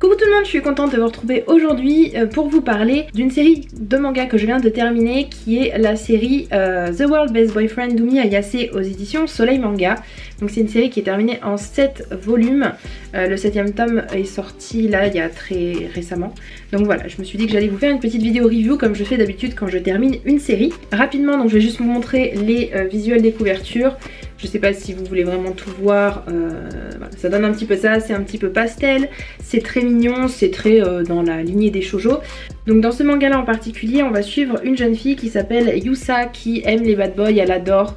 Coucou tout le monde, je suis contente de vous retrouver aujourd'hui pour vous parler d'une série de mangas que je viens de terminer qui est la série The World's Best Boyfriend d'Umi Ayase aux éditions Soleil Manga. Donc c'est une série qui est terminée en 7 volumes, le 7ème tome est sorti là il y a très récemment. Donc voilà, je me suis dit que j'allais vous faire une petite vidéo review comme je fais d'habitude quand je termine une série. Rapidement, donc je vais juste vous montrer les visuels des couvertures. Je sais pas si vous voulez vraiment tout voir, voilà, ça donne un petit peu ça, c'est un petit peu pastel, c'est très mignon, c'est très dans la lignée des shoujo. Donc dans ce manga là en particulier, on va suivre une jeune fille qui s'appelle Yusa, qui aime les bad boys, elle adore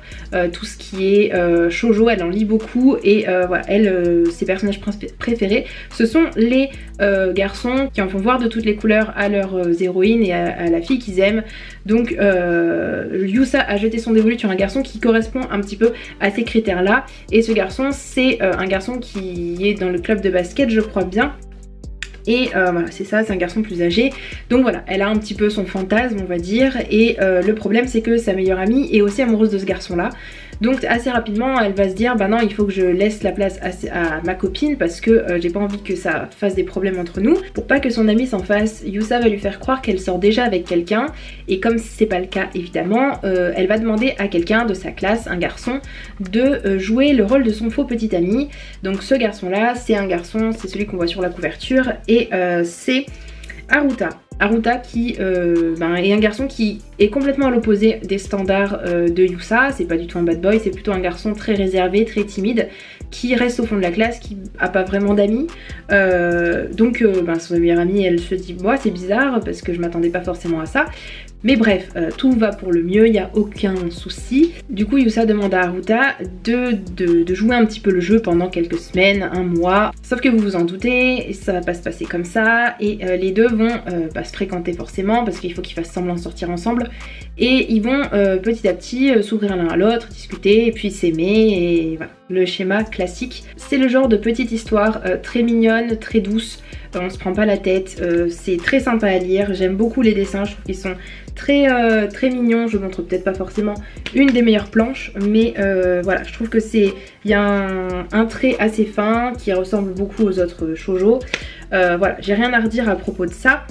tout ce qui est shoujo, elle en lit beaucoup et voilà, elle, ses personnages préférés, ce sont les garçons qui en font voir de toutes les couleurs à leurs héroïnes et à la fille qu'ils aiment. Donc Yusa a jeté son dévolu sur un garçon qui correspond un petit peu à ces critères là, et ce garçon c'est un garçon qui est dans le club de basket je crois bien. Et voilà, c'est ça, c'est un garçon plus âgé. Donc voilà, elle a un petit peu son fantasme on va dire. Et le problème c'est que sa meilleure amie est aussi amoureuse de ce garçon là. Donc assez rapidement elle va se dire bah non, il faut que je laisse la place à ma copine parce que j'ai pas envie que ça fasse des problèmes entre nous. Pour pas que son amie s'en fasse, Yusa va lui faire croire qu'elle sort déjà avec quelqu'un. Et comme c'est pas le cas évidemment, elle va demander à quelqu'un de sa classe, un garçon, de jouer le rôle de son faux petit ami. Donc ce garçon là, c'est un garçon, c'est celui qu'on voit sur la couverture. Et c'est Haruta. Haruta qui est un garçon qui est complètement à l'opposé des standards de Yusa. C'est pas du tout un bad boy, c'est plutôt un garçon très réservé, très timide, qui reste au fond de la classe, qui a pas vraiment d'amis. Donc son meilleure amie elle se dit moi c'est bizarre parce que je m'attendais pas forcément à ça. Mais bref, tout va pour le mieux, il n'y a aucun souci. Du coup Yusa demande à Haruta de jouer un petit peu le jeu pendant quelques semaines, un mois. Sauf que vous vous en doutez, ça va pas se passer comme ça. Et les deux vont pas se fréquenter forcément parce qu'il faut qu'ils fassent semblant de sortir ensemble. Et ils vont petit à petit s'ouvrir l'un à l'autre, discuter et puis s'aimer. Et voilà, le schéma classique. C'est le genre de petite histoire très mignonne, très douce. On se prend pas la tête, c'est très sympa à lire, j'aime beaucoup les dessins, je trouve qu'ils sont très mignons. Je montre peut-être pas forcément une des meilleures planches, mais voilà, je trouve que il y a un trait assez fin qui ressemble beaucoup aux autres shoujo. Voilà, j'ai rien à redire à propos de ça.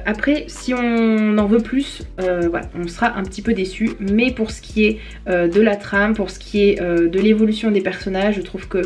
Après si on en veut plus, voilà, on sera un petit peu déçu, mais pour ce qui est de la trame, pour ce qui est de l'évolution des personnages, je trouve que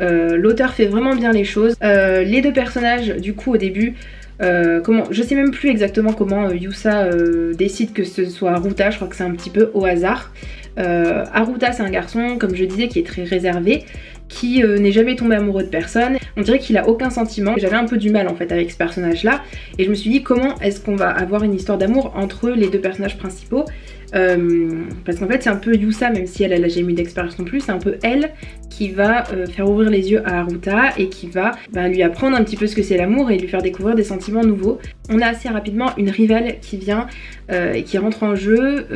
l'auteur fait vraiment bien les choses. Les deux personnages du coup au début, je sais même plus exactement comment Yusa décide que ce soit Haruta, je crois que c'est un petit peu au hasard. Haruta c'est un garçon comme je disais qui est très réservé, qui n'est jamais tombé amoureux de personne. On dirait qu'il a aucun sentiment. J'avais un peu du mal en fait avec ce personnage là et je me suis dit comment est-ce qu'on va avoir une histoire d'amour entre les deux personnages principaux. Parce qu'en fait c'est un peu Yusa, même si elle a jamais eu d'expérience non plus, c'est un peu elle qui va faire ouvrir les yeux à Haruta et qui va lui apprendre un petit peu ce que c'est l'amour et lui faire découvrir des sentiments nouveaux. On a assez rapidement une rivale qui vient et qui rentre en jeu,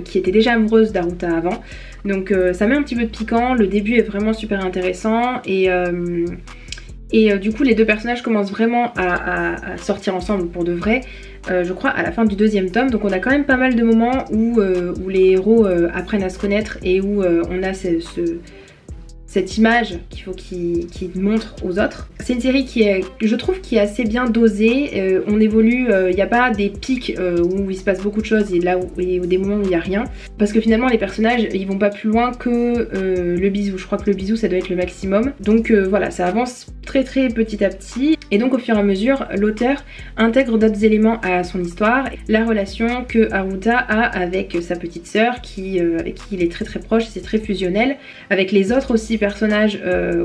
qui était déjà amoureuse d'Haruta avant. Donc ça met un petit peu de piquant, le début est vraiment super intéressant et du coup les deux personnages commencent vraiment à sortir ensemble pour de vrai, je crois à la fin du 2e tome. Donc on a quand même pas mal de moments où les héros apprennent à se connaître et où on a cette image qu'il faut qu'ils montrent aux autres. C'est une série qui est, je trouve, qui est assez bien dosée. On évolue, il n'y a pas des pics où il se passe beaucoup de choses et là où des moments où il n'y a rien. Parce que finalement les personnages ils vont pas plus loin que le bisou. Je crois que le bisou ça doit être le maximum. Donc voilà, ça avance très petit à petit. Et donc au fur et à mesure l'auteur intègre d'autres éléments à son histoire. La relation que Haruta a avec sa petite sœur avec qui il est très proche, c'est très fusionnel. Avec les autres aussi personnages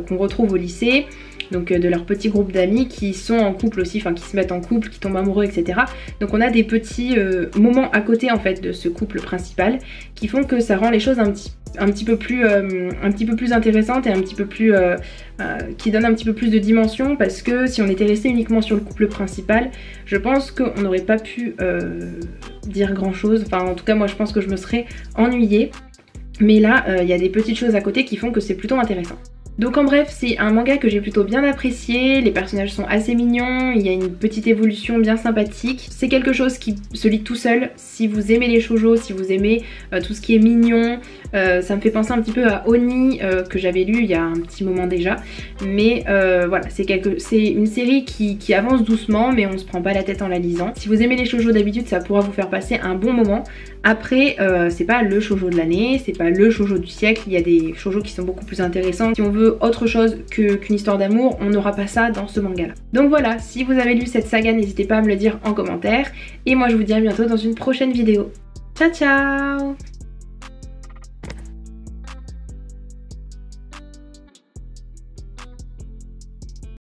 qu'on retrouve au lycée, donc de leur petit groupe d'amis qui sont en couple aussi, enfin qui se mettent en couple, qui tombent amoureux, etc. Donc on a des petits moments à côté en fait de ce couple principal qui font que ça rend les choses un petit peu plus intéressantes et un petit peu plus qui donne un petit peu plus de dimension, parce que si on était resté uniquement sur le couple principal, je pense qu'on n'aurait pas pu dire grand chose. Enfin en tout cas moi je pense que je me serais ennuyée. Mais là, il y a des petites choses à côté qui font que c'est plutôt intéressant. Donc en bref, c'est un manga que j'ai plutôt bien apprécié, les personnages sont assez mignons, il y a une petite évolution bien sympathique. C'est quelque chose qui se lit tout seul. Si vous aimez les shoujo, si vous aimez tout ce qui est mignon, ça me fait penser un petit peu à Oni que j'avais lu il y a un petit moment déjà. Mais voilà, c'est une série qui avance doucement mais on se prend pas la tête en la lisant. Si vous aimez les shoujo d'habitude, ça pourra vous faire passer un bon moment. Après, c'est pas le shoujo de l'année, c'est pas le shoujo du siècle, il y a des shoujo qui sont beaucoup plus intéressants. Si on veut autre chose qu'une histoire d'amour, on n'aura pas ça dans ce manga là. Donc voilà, si vous avez lu cette saga, n'hésitez pas à me le dire en commentaire. Et moi je vous dis à bientôt dans une prochaine vidéo. Ciao ciao!